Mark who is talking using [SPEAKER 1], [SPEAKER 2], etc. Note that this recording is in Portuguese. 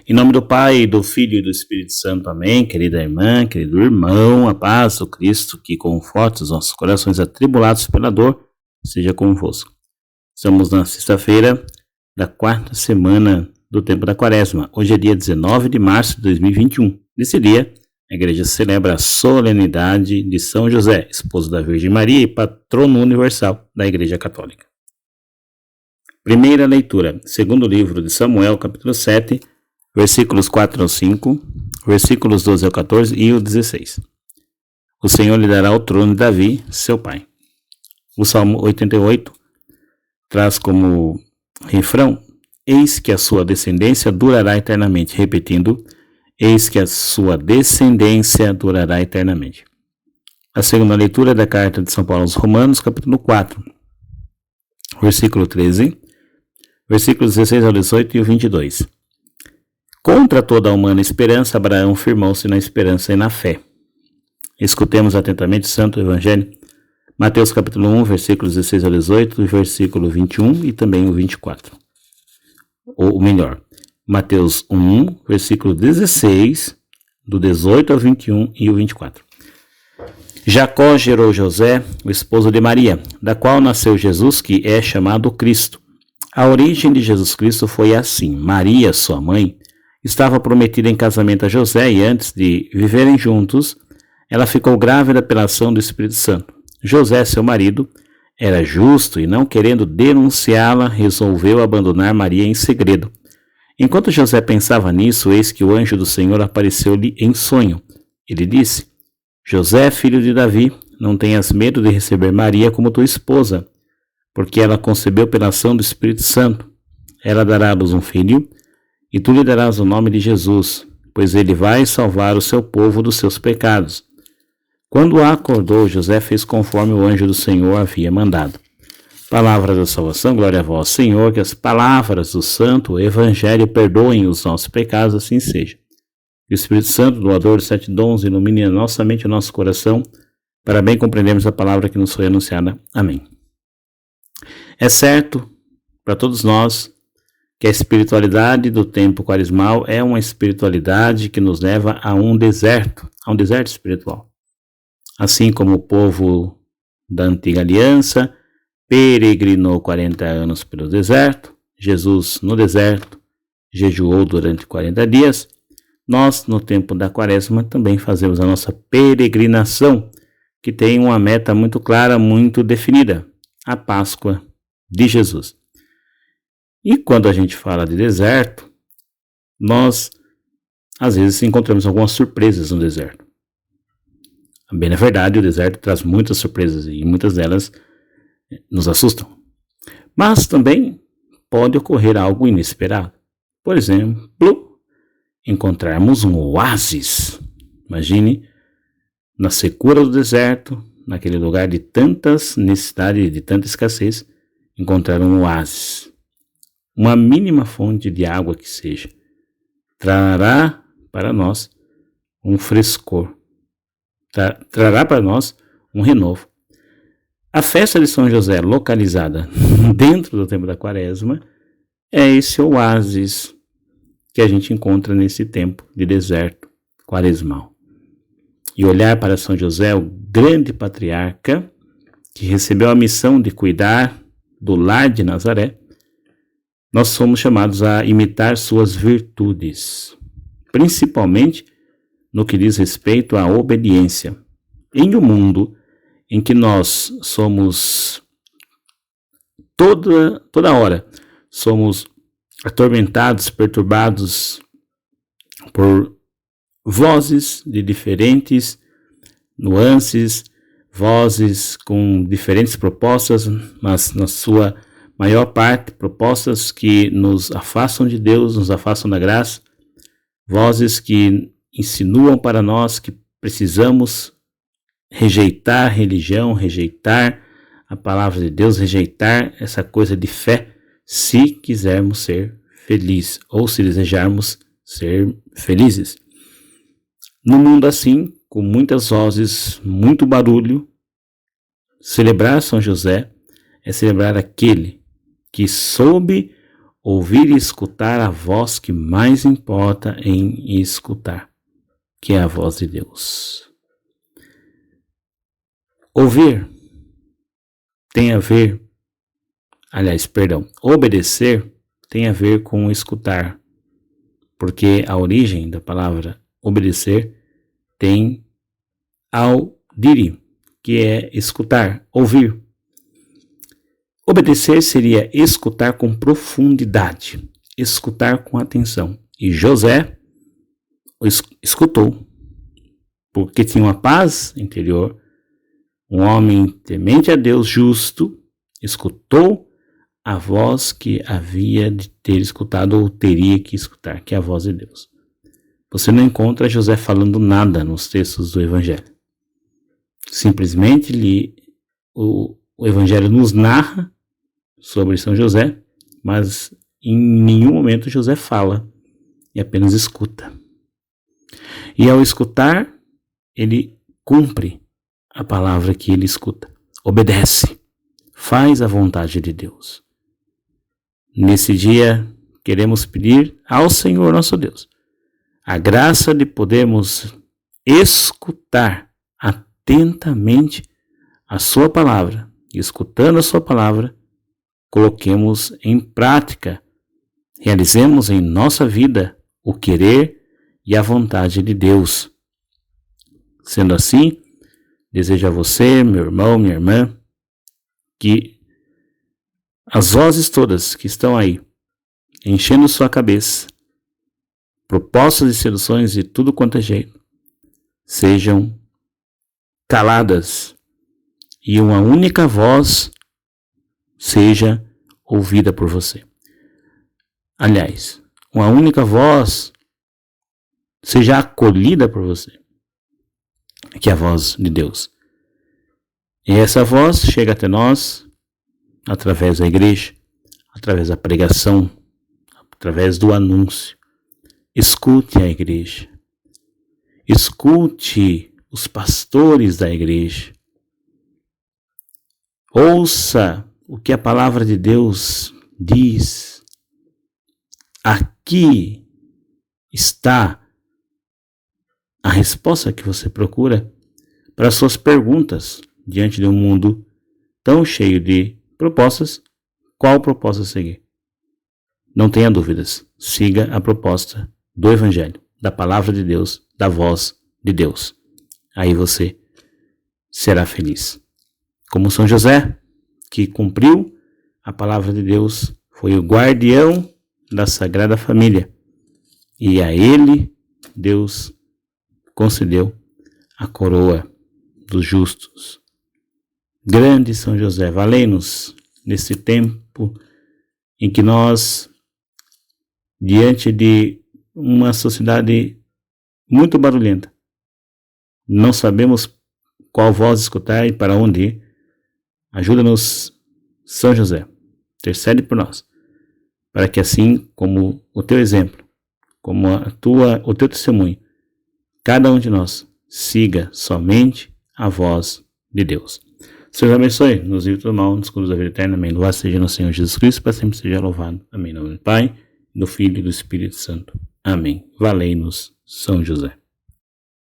[SPEAKER 1] Em nome do Pai, do Filho e do Espírito Santo. Amém. Querida irmã, querido irmão, a paz do Cristo que conforta os nossos corações atribulados pela dor, seja convosco. Estamos na sexta-feira da quarta semana do tempo da Quaresma. Hoje é dia 19 de março de 2021. Nesse dia, a igreja celebra a solenidade de São José, esposo da Virgem Maria e patrono universal da Igreja Católica. Primeira leitura, segundo livro de Samuel, capítulo 7, versículos 4 ao 5, versículos 12 ao 14 e o 16. O Senhor lhe dará o trono de Davi, seu pai. O Salmo 88 traz como refrão: eis que a sua descendência durará eternamente. Repetindo, eis que a sua descendência durará eternamente. A segunda leitura é da carta de São Paulo aos Romanos, capítulo 4, versículo 13, versículos 16 ao 18 e o 22. Contra toda a humana esperança, Abraão firmou-se na esperança e na fé. Escutemos atentamente o Santo Evangelho, Mateus capítulo 1, versículos 16 ao 18, versículo 21 e também o 24. Ou melhor, Mateus 1, versículo 16, do 18 ao 21 e o 24. Jacó gerou José, o esposo de Maria, da qual nasceu Jesus, que é chamado Cristo. A origem de Jesus Cristo foi assim: Maria, sua mãe, estava prometida em casamento a José e antes de viverem juntos, ela ficou grávida pela ação do Espírito Santo. José, seu marido, era justo e, não querendo denunciá-la, resolveu abandonar Maria em segredo. Enquanto José pensava nisso, eis que o anjo do Senhor apareceu-lhe em sonho. Ele disse: José, filho de Davi, não tenhas medo de receber Maria como tua esposa, porque ela concebeu pela ação do Espírito Santo. Ela dará à luz um filho, e tu lhe darás o nome de Jesus, pois ele vai salvar o seu povo dos seus pecados. Quando a acordou, José fez conforme o anjo do Senhor havia mandado. Palavra da salvação, glória a vós, Senhor, que as palavras do Santo Evangelho perdoem os nossos pecados, assim seja. Que o Espírito Santo, doador dos 7 dons, ilumine a nossa mente e o nosso coração, para bem compreendermos a palavra que nos foi anunciada. Amém. É certo, para todos nós, que a espiritualidade do tempo quaresmal é uma espiritualidade que nos leva a um deserto espiritual. Assim como o povo da antiga aliança peregrinou 40 anos pelo deserto, Jesus no deserto jejuou durante 40 dias, nós no tempo da Quaresma também fazemos a nossa peregrinação, que tem uma meta muito clara, muito definida: a Páscoa de Jesus. E quando a gente fala de deserto, nós às vezes encontramos algumas surpresas no deserto. Bem, na verdade, o deserto traz muitas surpresas e muitas delas nos assustam. Mas também pode ocorrer algo inesperado. Por exemplo, encontrarmos um oásis. Imagine, na secura do deserto, naquele lugar de tantas necessidades, de tanta escassez, encontrar um oásis. Uma mínima fonte de água que seja, trará para nós um frescor, trará para nós um renovo. A festa de São José, localizada dentro do tempo da Quaresma, é esse oásis que a gente encontra nesse tempo de deserto quaresmal. E olhar para São José, o grande patriarca, que recebeu a missão de cuidar do lar de Nazaré, nós somos chamados a imitar suas virtudes, principalmente no que diz respeito à obediência. Em um mundo em que nós somos toda hora somos atormentados, perturbados por vozes de diferentes nuances, vozes com diferentes propostas, mas na sua maior parte, propostas que nos afastam de Deus, nos afastam da graça, vozes que insinuam para nós que precisamos rejeitar a religião, rejeitar a palavra de Deus, rejeitar essa coisa de fé, se quisermos ser felizes, ou se desejarmos ser felizes. Num mundo assim, com muitas vozes, muito barulho, celebrar São José é celebrar aquele que soube ouvir e escutar a voz que mais importa em escutar, que é a voz de Deus. Ouvir tem a ver, obedecer tem a ver com escutar, porque a origem da palavra obedecer tem audire, que é escutar, ouvir. Obedecer seria escutar com profundidade, escutar com atenção. E José escutou, porque tinha uma paz interior. Um homem temente a Deus, justo, escutou a voz que havia de ter escutado ou teria que escutar, que é a voz de Deus. Você não encontra José falando nada nos textos do Evangelho. Simplesmente o Evangelho nos narra sobre São José, mas em nenhum momento José fala, e apenas escuta. E ao escutar, ele cumpre a palavra que ele escuta, obedece, faz a vontade de Deus. Nesse dia, queremos pedir ao Senhor nosso Deus a graça de podermos escutar atentamente a sua palavra, e escutando a sua palavra, coloquemos em prática, realizemos em nossa vida o querer e a vontade de Deus. Sendo assim, desejo a você, meu irmão, minha irmã, que as vozes todas que estão aí, enchendo sua cabeça, propostas e seduções de tudo quanto é jeito, sejam caladas e uma única voz seja ouvida por você. Aliás, uma única voz seja acolhida por você, que é a voz de Deus. E essa voz chega até nós através da igreja, através da pregação, através do anúncio. Escute a igreja. Escute os pastores da igreja. Ouça o que a palavra de Deus diz. Aqui está a resposta que você procura para suas perguntas diante de um mundo tão cheio de propostas. Qual proposta seguir? Não tenha dúvidas. Siga a proposta do Evangelho, da palavra de Deus, da voz de Deus. Aí você será feliz. Como São José, que cumpriu a palavra de Deus, foi o guardião da Sagrada Família. E a ele Deus concedeu a coroa dos justos. Grande São José, valei-nos nesse tempo em que nós, diante de uma sociedade muito barulhenta, não sabemos qual voz escutar e para onde ir. Ajuda-nos, São José, intercede por nós, para que assim como o teu exemplo, como o teu testemunho, cada um de nós siga somente a voz de Deus. Senhor abençoe, nos livre do mal, nos cura da vida eterna. Amém. Louvado seja no Senhor Jesus Cristo, para sempre seja louvado. Amém. Em nome do Pai, do Filho e do Espírito Santo. Amém. Valei-nos, São José.